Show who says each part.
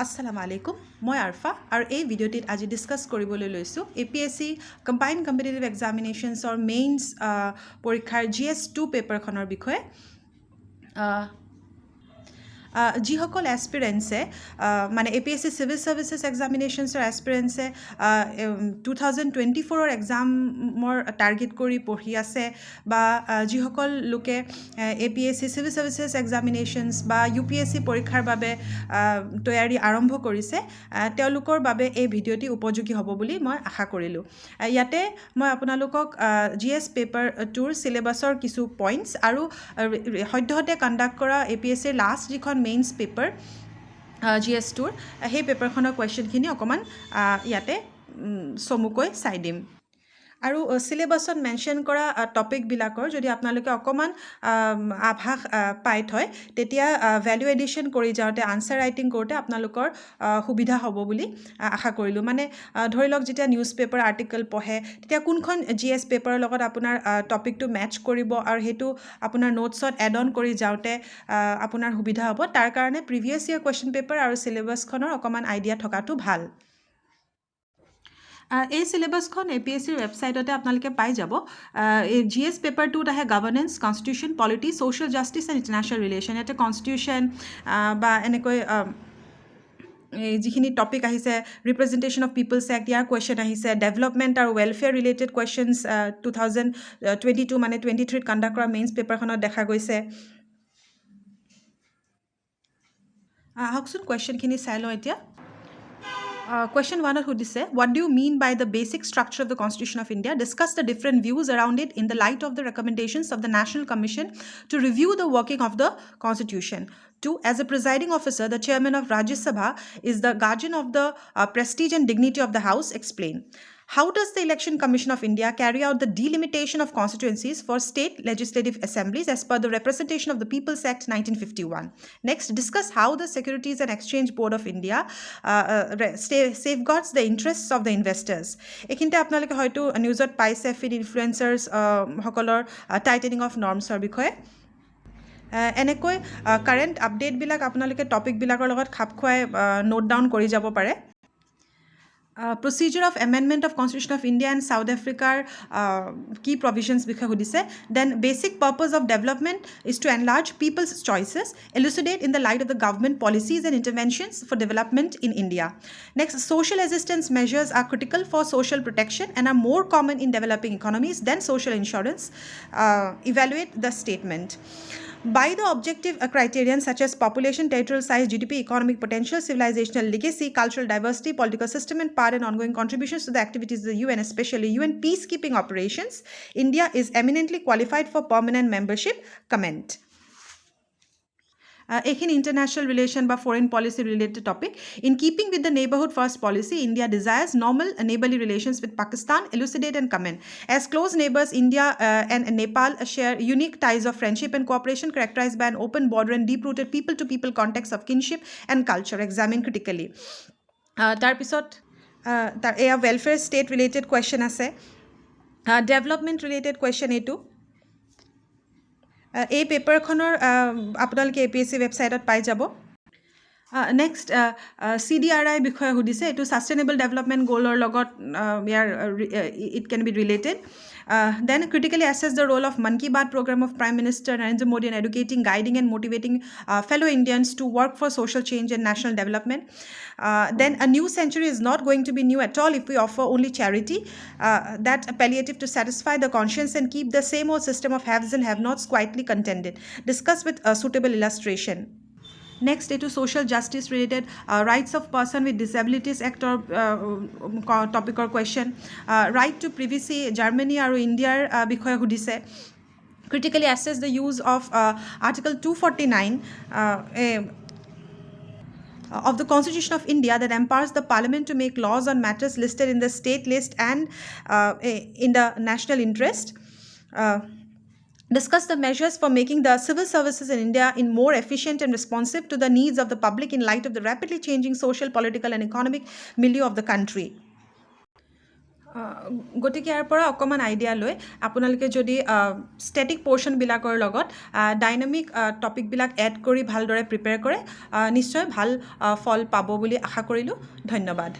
Speaker 1: Assalamu alaikum. মই আৰফা আৰু এই ভিডিঅ'টিত আজি ডিছকাছ কৰিবলৈ লৈছোঁ APSC কম্বাইণ্ড কম্পিটিটিভ এক্সামিনেশ্যনছৰ মেইনছ পৰীক্ষাৰ GS2 পেপাৰখনৰ বিষয়ে যিসকল এছপিৰেণ্টছে মানে APSC চিভিল ছাৰ্ভিচেছ এক্সামিনেশ্যনছৰ এছপিৰেণ্টছে 2024 এক্সামৰ টাৰ্গেট কৰি পঢ়ি আছে বা যিসকল লোকে APSC চিভিল ছাৰ্ভিচেছ এক্সামিনেশ্যনছ বা UPSC পৰীক্ষাৰ বাবে তৈয়াৰী আৰম্ভ কৰিছে তেওঁলোকৰ বাবে এই ভিডিঅ'টি উপযোগী হ'ব বুলি মই আশা কৰিলোঁ ইয়াতে মই আপোনালোকক GS পেপাৰ 2ৰ চিলেবাছৰ কিছু পইণ্টছ আৰু সদ্যহতে কণ্ডাক্ট কৰা APSCৰ লাষ্ট যিখন মেইনছ পেপাৰ GS2ৰ সেই পেপাৰখনৰ কুৱেশ্যনখিনি অকণমান ইয়াতে চমুকৈ চাই দিম আৰু চিলেবাছত মেনশ্যন কৰা টপিকবিলাকৰ যদি আপোনালোকে অকণমান আভাস পাই থয় তেতিয়া ভেলু এডিশ্যন কৰি যাওঁতে আনচাৰ ৰাইটিং কৰোঁতে আপোনালোকৰ সুবিধা হ'ব বুলি আশা কৰিলোঁ মানে ধৰি লওক যেতিয়া নিউজ পেপাৰ আৰ্টিকল পঢ়ে তেতিয়া কোনখন GS পেপাৰৰ লগত আপোনাৰ টপিকটো মেটচ কৰিব আৰু সেইটো আপোনাৰ নোটছত এড অন কৰি যাওঁতে আপোনাৰ সুবিধা হ'ব তাৰ কাৰণে প্ৰিভিয়াছ ইয়াৰ কুৱেশ্যন পেপাৰ আৰু চিলেবাছখনৰ অকণমান আইডিয়া থকাটো ভাল এই চিলেবাছখন APSCৰ ৱেবছাইটতে আপোনালোকে পাই যাব এই GS পেপাৰ 2ত আহে governance constitution polity social justice and international relation ইয়াতে কনষ্টিটিউশ্যন বা এনেকৈ যিখিনি টপিক আহিছে ৰিপ্ৰেজেণ্টেশ্যন অফ পিপলছ এক্ট ইয়াৰ কুৱেশ্যন আহিছে ডেভেলপমেণ্ট আৰু ৱেলফেয়াৰ ৰিলেটেড কুৱেশ্যনছ 2022 মানে 23ত কণ্ডাক্ট কৰা মেইনছ পেপাৰখনত দেখা গৈছে আহকচোন কুৱেশ্যনখিনি চাই লওঁ এতিয়া Question 1 সুধিছে What do you mean by the basic structure of the Constitution of India? Discuss the different views around it in the light of the recommendations of the National Commission to review the working of the Constitution. 2. As a presiding officer, the chairman of Rajya Sabha is the guardian of the prestige and dignity of the House. Explain. How does the Election Commission of India carry out the delimitation of constituencies for state legislative assemblies as per the Representation of the People's Act 1951? Next, discuss how the Securities and Exchange Board of India safeguards the interests of the investors. এইখিনিতে আপোনালোকে হয়তো নিউজত পাইছে feed ইনফ্লুৱেঞ্চাৰ্ছ সকলৰ tightening of নৰ্মছৰ বিষয়ে এনেকৈ current আপডেটবিলাক আপোনালোকে টপিকবিলাকৰ লগত খাপ খুৱাই নোট ডাউন কৰি যাব পাৰে procedure of amendment of Constitution of India and South Africa's key provisions বিষয়ে সুধিছে then basic purpose of development is to enlarge people's choices elucidate in the light of the government policies and interventions for development in India next social assistance measures are critical for social protection and are more common in developing economies than social insurance evaluate the statement by the objective criterion such as population, territorial size, GDP, economic potential, civilizational legacy, cultural diversity, political system, and part and ongoing contributions to the activities of the UN, especially UN peacekeeping operations, India is eminently qualified for permanent membership. Comment. Ekin international relation by foreign policy related topic. In keeping with the neighborhood first policy, India desires normal neighborly relations with Pakistan. Elucidate and comment. As close neighbors, India and Nepal share unique ties of friendship and cooperation characterized by an open border and deep-rooted people-to-people context of kinship and culture. Examine critically. Tarpisot, welfare state related question ase. Development related question A2. এই পেপাৰখনৰ আপোনালোকে APSC ৱেবছাইটত পাই যাব next CDRI বিষয়ে সুধিছে এইটো sustainable development গ'লৰ লগত ইয়াৰ it can be related then critically assess the role of Mann Ki Baat program of Prime Minister Narendra Modi in educating, guiding and motivating fellow Indians to work for social change and national development. Then a new century is not going to be new at all if we offer only charity, that palliative to satisfy the conscience and keep the same old system of haves and have-nots quietly contended. Discuss with a suitable illustration. Next, to social justice related rights of person with disabilities act or topic or question right to privacy Germany or India বিষয়ে সুধিছে critically assess the use of article 249 of the Constitution of India that empowers the Parliament to make laws on matters listed in the state list and in the national interest discuss the measures for making the civil services in India more efficient and responsive to the needs of the public in light of the rapidly changing social, political, and economic milieu of the country. গতিকে ইয়াৰ পৰা অকণমান idea লৈ আপোনালোকে যদি static পৰ্শ্যনবিলাকৰ লগত dynamic টপিকবিলাক add কৰি ভালদৰে prepare কৰে নিশ্চয় ভাল ফল পাব বুলি আশা কৰিলোঁ ধন্যবাদ